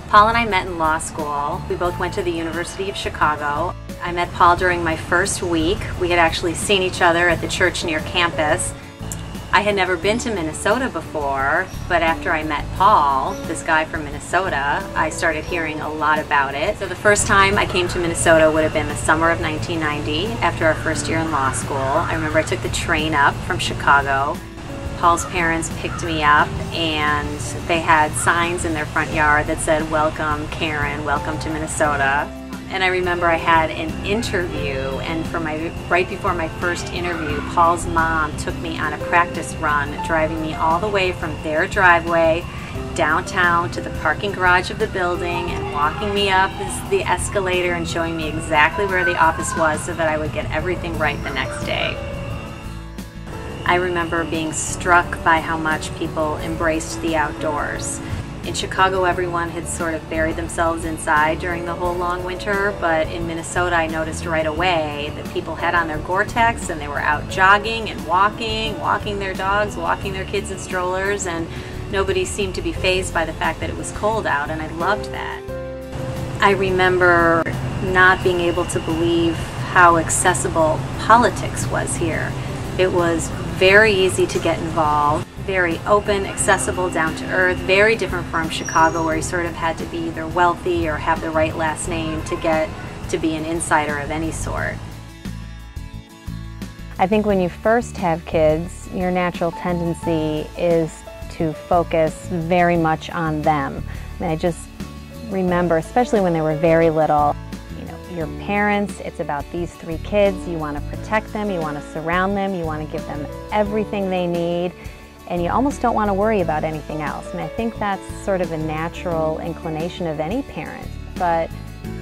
Paul and I met in law school. We both went to the University of Chicago. I met Paul during my first week. We had actually seen each other at the church near campus. I had never been to Minnesota before, but after I met Paul, this guy from Minnesota, I started hearing a lot about it. So the first time I came to Minnesota would have been the summer of 1990, after our first year in law school. I remember I took the train up from Chicago. Paul's parents picked me up and they had signs in their front yard that said, "Welcome Karen, welcome to Minnesota." And I remember I had an interview, and right before my first interview, Paul's mom took me on a practice run, driving me all the way from their driveway downtown to the parking garage of the building and walking me up the escalator and showing me exactly where the office was so that I would get everything right the next day. I remember being struck by how much people embraced the outdoors. In Chicago, everyone had sort of buried themselves inside during the whole long winter, but in Minnesota I noticed right away that people had on their Gore-Tex and they were out jogging and walking their dogs, walking their kids in strollers, and nobody seemed to be fazed by the fact that it was cold out, and I loved that. I remember not being able to believe how accessible politics was here. It was very easy to get involved, very open, accessible, down to earth, very different from Chicago, where you sort of had to be either wealthy or have the right last name to get to be an insider of any sort. I think when you first have kids, your natural tendency is to focus very much on them. I just remember, especially when they were very little, your parents, it's about these three kids. You want to protect them, you want to surround them, you want to give them everything they need, and you almost don't want to worry about anything else. And I think that's sort of a natural inclination of any parent. But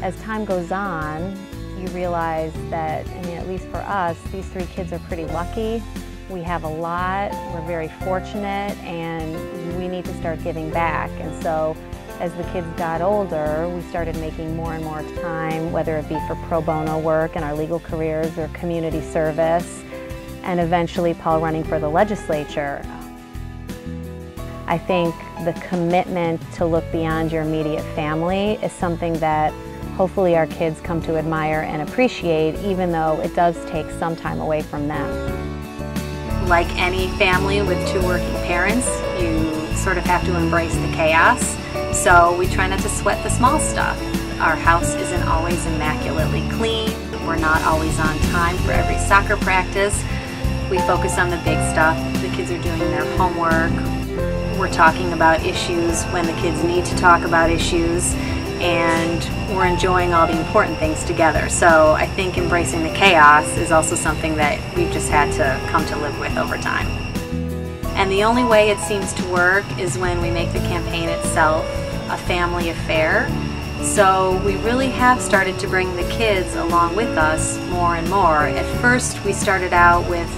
as time goes on, you realize that, at least for us, these three kids are pretty lucky. We have a lot, we're very fortunate, and we need to start giving back. And so as the kids got older, we started making more and more time, whether it be for pro bono work in our legal careers or community service, and eventually Paul running for the legislature. I think the commitment to look beyond your immediate family is something that hopefully our kids come to admire and appreciate, even though it does take some time away from them. Like any family with two working parents, you sort of have to embrace the chaos. So we try not to sweat the small stuff. Our house isn't always immaculately clean. We're not always on time for every soccer practice. We focus on the big stuff. The kids are doing their homework. We're talking about issues when the kids need to talk about issues, and we're enjoying all the important things together. So I think embracing the chaos is also something that we've just had to come to live with over time. And the only way it seems to work is when we make the campaign itself a family affair. So we really have started to bring the kids along with us more and more. At first we started out with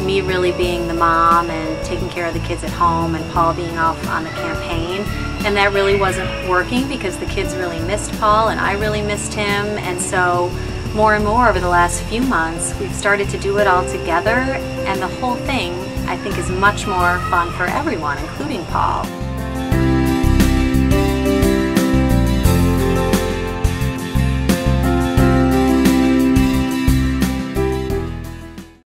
me really being the mom and taking care of the kids at home, and Paul being off on the campaign. And that really wasn't working because the kids really missed Paul and I really missed him. And so more and more over the last few months, we've started to do it all together, and the whole thing, I think, is much more fun for everyone, including Paul.